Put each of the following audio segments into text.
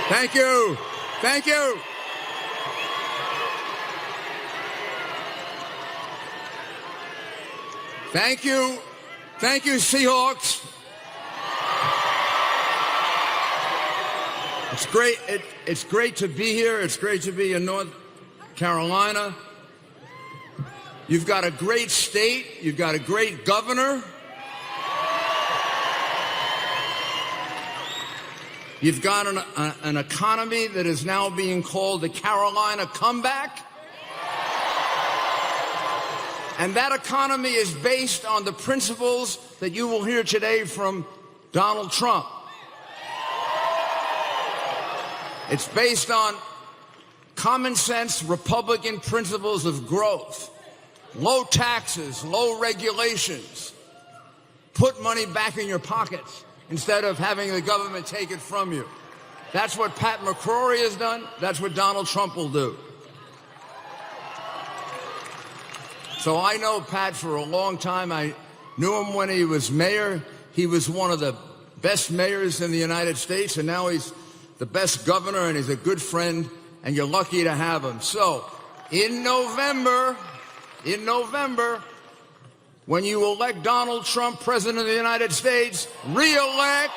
Thank you. Thank you. Thank you. Thank you, Seahawks. It's great. It's great to be here. It's great to be in North Carolina. You've got a great state. You've got a great governor. You've got an economy that is now being called the Carolina comeback. And that economy is based on the principles that you will hear today from Donald Trump. It's based on common sense Republican principles of growth, low taxes, low regulations, put money back in your pockets instead of having the government take it from you. That's what Pat McCrory has done. That's what Donald Trump will do. So I know Pat for a long time. I knew him when he was mayor. He was one of the best mayors in the United States, and now he's the best governor, and he's a good friend, and you're lucky to have him. So in November, when you elect Donald Trump president of the United States, re-elect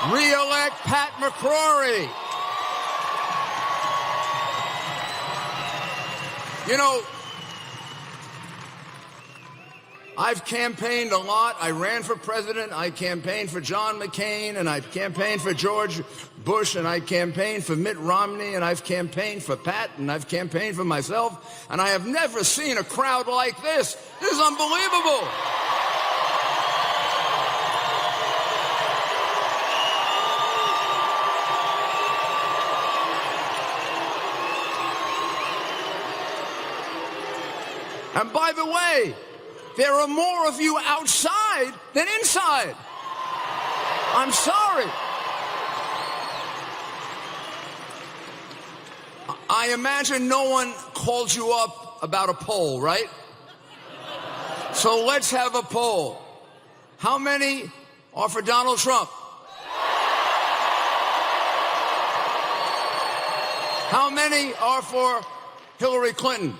Pat McCrory. You know, I've campaigned a lot. I ran for president. I campaigned for John McCain, and I've campaigned for George Bush, and I campaigned for Mitt Romney, and I've campaigned for Pat, and I've campaigned for myself, and I have never seen a crowd like this. This is unbelievable. And by the way, there are more of you outside than inside. I'm sorry. I imagine no one called you up about a poll, right? So let's have a poll. How many are for Donald Trump? How many are for Hillary Clinton?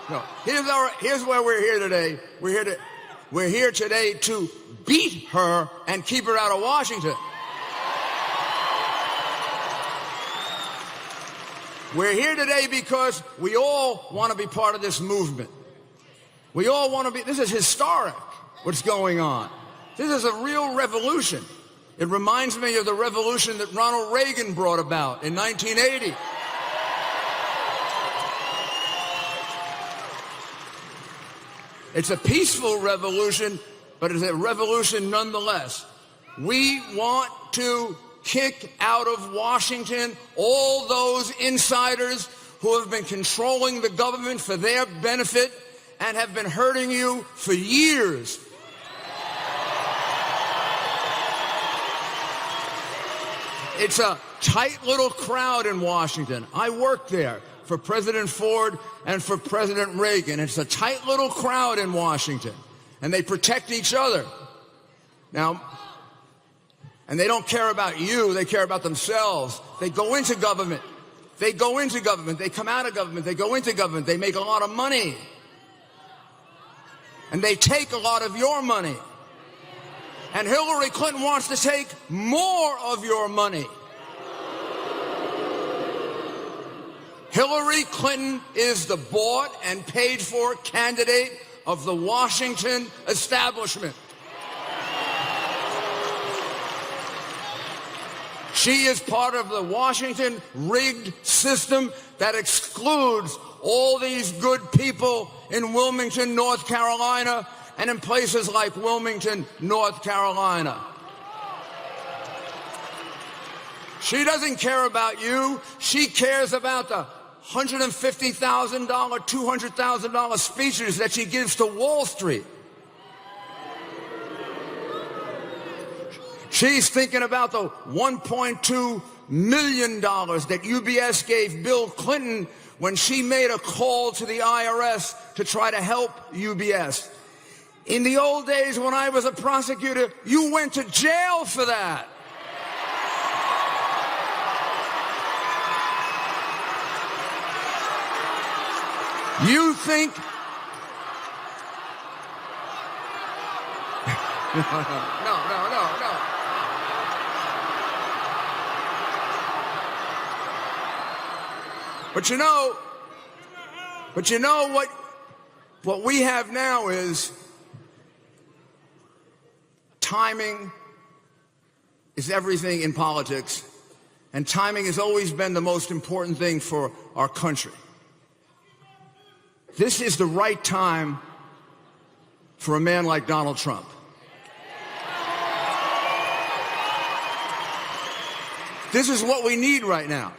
No. Here's why we're here today. We're here today to beat her and keep her out of Washington. We're here today because we all want to be part of this movement. We all want to be. This is historic, what's going on. This is a real revolution. It reminds me of the revolution that Ronald Reagan brought about in 1980. It's a peaceful revolution, but it's a revolution nonetheless. We want to kick out of Washington all those insiders who have been controlling the government for their benefit and have been hurting you for years. It's a tight little crowd in Washington. I worked there for President Ford and for President Reagan. It's a tight little crowd in Washington, and they protect each other. Now, and they don't care about you, they care about themselves. They go into government. They go into government. They come out of government. They go into government. They make a lot of money. And they take a lot of your money. And Hillary Clinton wants to take more of your money. Hillary Clinton is the bought and paid for candidate of the Washington establishment. She is part of the Washington rigged system that excludes all these good people in Wilmington, North Carolina, and in places like Wilmington, North Carolina. She doesn't care about you. She cares about the $150,000, $200,000 speeches that she gives to Wall Street. She's thinking about the $1.2 million that UBS gave Bill Clinton when she made a call to the IRS to try to help UBS. In the old days when I was a prosecutor, you went to jail for that. You think... No. But you know what we have now is timing is everything in politics, and timing has always been the most important thing for our country. This is the right time for a man like Donald Trump. This is what we need right now.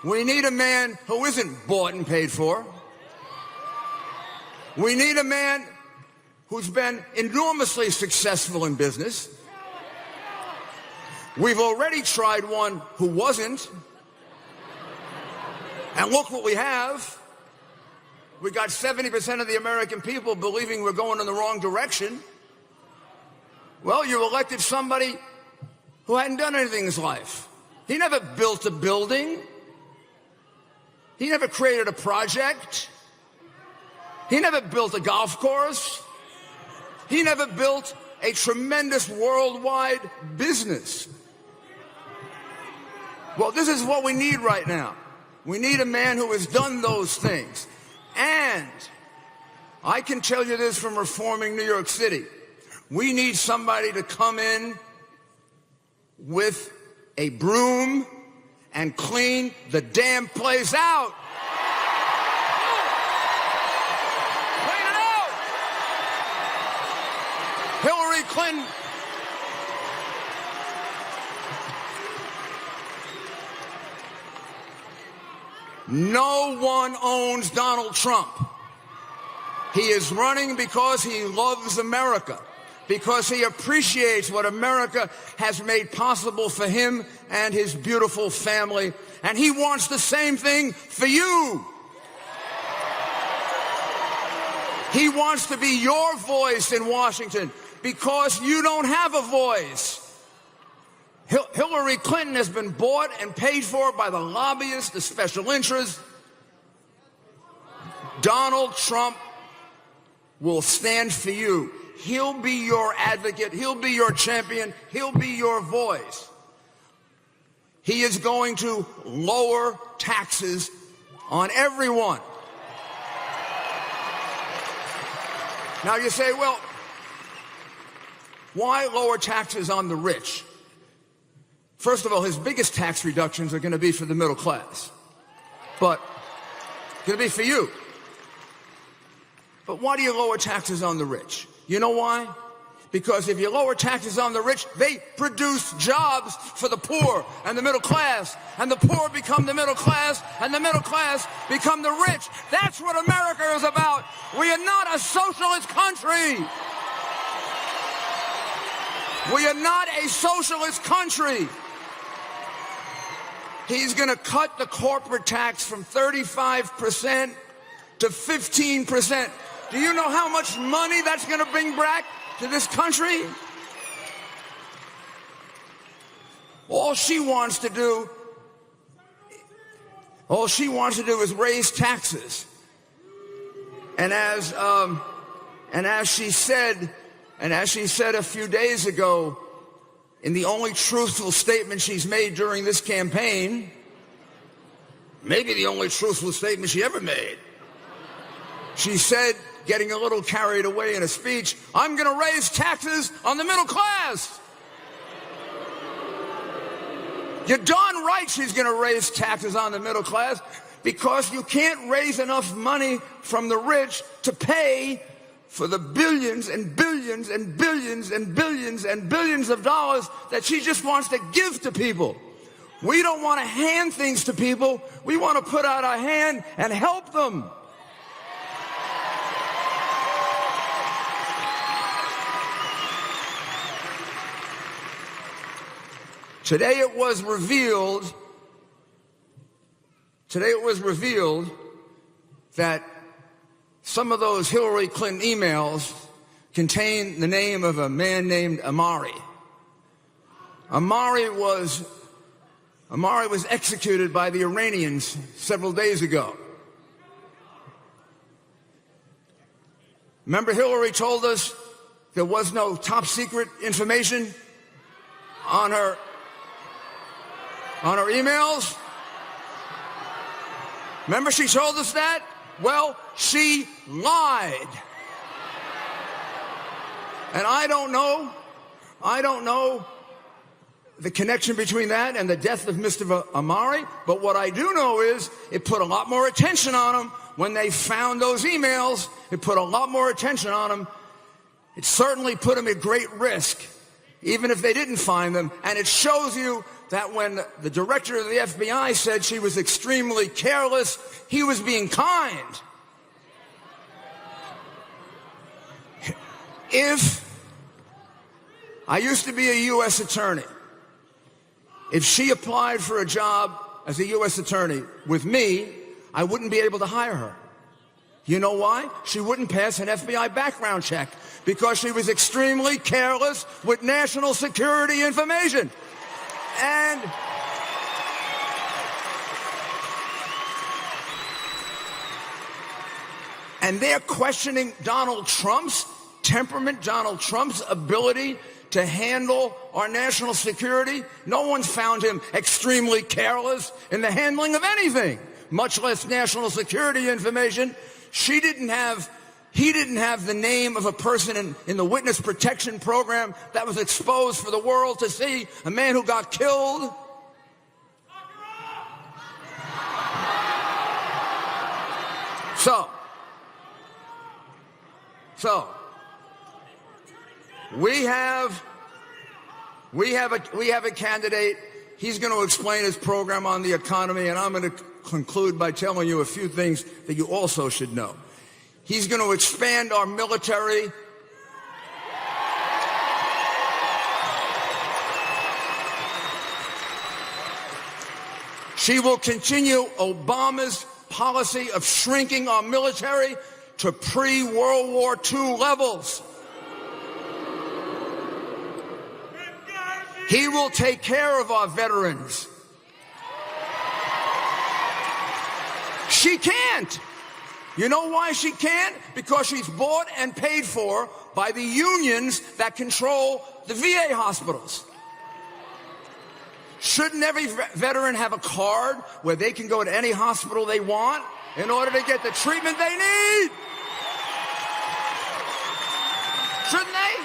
We need a man who isn't bought and paid for. We need a man who's been enormously successful in business. We've already tried one who wasn't. And look what we have. We got 70% of the American people believing we're going in the wrong direction. Well, you elected somebody who hadn't done anything in his life. He never built a building. He never created a project. He never built a golf course. He never built a tremendous worldwide business. Well, this is what we need right now. We need a man who has done those things. And I can tell you this from reforming New York City. We need somebody to come in with a broom and clean the damn place out. Clean it out. Hillary Clinton. No one owns Donald Trump. He is running because he loves America, because he appreciates what America has made possible for him and his beautiful family, and he wants the same thing for you. He wants to be your voice in Washington because you don't have a voice. Hillary Clinton has been bought and paid for by the lobbyists, the special interests. Donald Trump will stand for you. He'll be your advocate. He'll be your champion. He'll be your voice. He is going to lower taxes on everyone. Now you say, well, why lower taxes on the rich? First of all, his biggest tax reductions are going to be for the middle class. But going to be for you. But why do you lower taxes on the rich? You know why? Because if you lower taxes on the rich, they produce jobs for the poor and the middle class, and the poor become the middle class, and the middle class become the rich. That's what America is about. We are not a socialist country. We are not a socialist country. He's going to cut the corporate tax from 35% to 15%. Do you know how much money that's going to bring back to this country? All she wants to do is raise taxes. And as she said a few days ago, in the only truthful statement she's made during this campaign, maybe the only truthful statement she ever made, she said, getting a little carried away in a speech, I'm going to raise taxes on the middle class. You're darn right she's going to raise taxes on the middle class, because you can't raise enough money from the rich to pay for the billions and billions and billions and billions and billions of dollars that she just wants to give to people. We don't want to hand things to people. We want to put out our hand and help them. Today it was revealed Today it was revealed that some of those Hillary Clinton emails contain the name of a man named Amari. Amari was executed by the Iranians several days ago. Remember, Hillary told us there was no top secret information on her emails? Remember she told us that? Well, she lied. And I don't know the connection between that and the death of Mr. Amari, but what I do know is it put a lot more attention on him when they found those emails. It put a lot more attention on him. It certainly put him at great risk, even if they didn't find them. And it shows you that when the director of the FBI said she was extremely careless, he was being kind. If I used to be a U.S. attorney, if she applied for a job as a U.S. attorney with me, I wouldn't be able to hire her. You know why? She wouldn't pass an FBI background check because she was extremely careless with national security information. And they're questioning Donald Trump's temperament, Donald Trump's ability to handle our national security. No one's found him extremely careless in the handling of anything, much less national security information. He didn't have the name of a person in the witness protection program that was exposed for the world to see, a man who got killed. So we have a candidate. He's going to explain his program on the economy, and I'm going to conclude by telling you a few things that you also should know. He's going to expand our military. She will continue Obama's policy of shrinking our military to pre-World War II levels. He will take care of our veterans. She can't. You know why she can't? Because she's bought and paid for by the unions that control the VA hospitals. Shouldn't every veteran have a card where they can go to any hospital they want in order to get the treatment they need? Shouldn't they?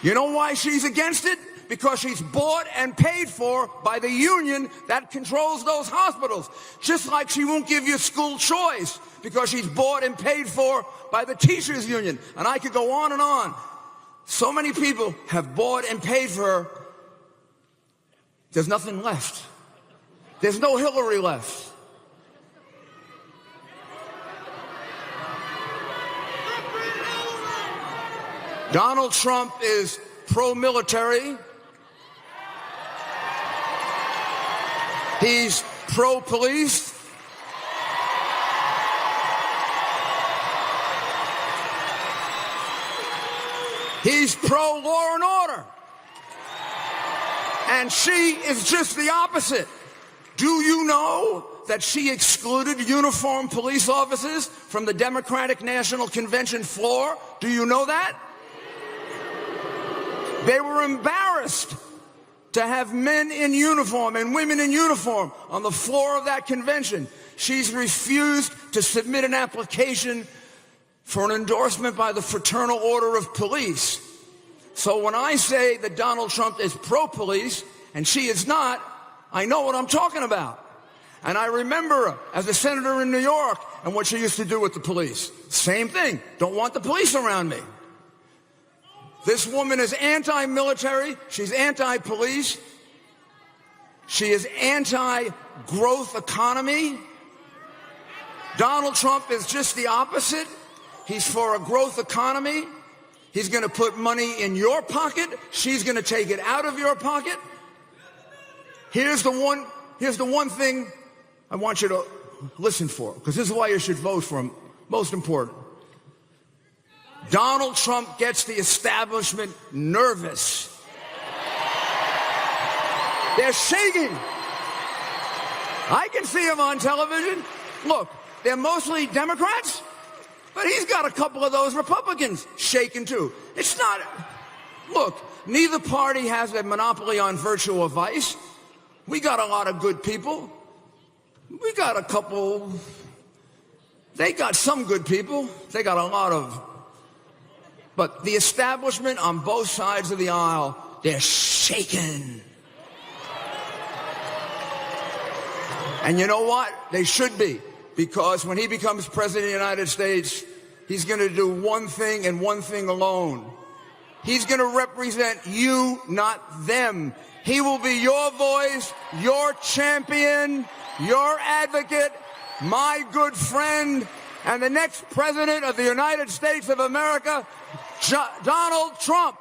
You know why she's against it? Because she's bought and paid for by the union that controls those hospitals. Just like she won't give you school choice because she's bought and paid for by the teachers union. And I could go on and on. So many people have bought and paid for her. There's nothing left. There's no Hillary left. Donald Trump is pro-military. He's pro-police. He's pro-law and order. And she is just the opposite. Do you know that she excluded uniformed police officers from the Democratic National Convention floor? Do you know that? They were embarrassed to have men in uniform and women in uniform on the floor of that convention. She's refused to submit an application for an endorsement by the Fraternal Order of Police. So when I say that Donald Trump is pro-police and she is not, I know what I'm talking about. And I remember her as a senator in New York and what she used to do with the police. Same thing. Don't want the police around me. This woman is anti-military. She's anti-police. She is anti-growth economy. Donald Trump is just the opposite. He's for a growth economy. He's going to put money in your pocket. She's going to take it out of your pocket. Here's the here's the one thing I want you to listen for, because this is why you should vote for him. Most important. Donald Trump gets the establishment nervous. They're shaking. I can see them on television. Look, they're mostly Democrats, but he's got a couple of those Republicans shaking too. It's not... Look, neither party has a monopoly on virtue or vice. We got a lot of good people. We got a couple... They got some good people. They got a lot of... But the establishment on both sides of the aisle, they're shaking. And you know what? They should be. Because when he becomes president of the United States, he's going to do one thing and one thing alone. He's going to represent you, not them. He will be your voice, your champion, your advocate, my good friend, and the next president of the United States of America, Donald Trump.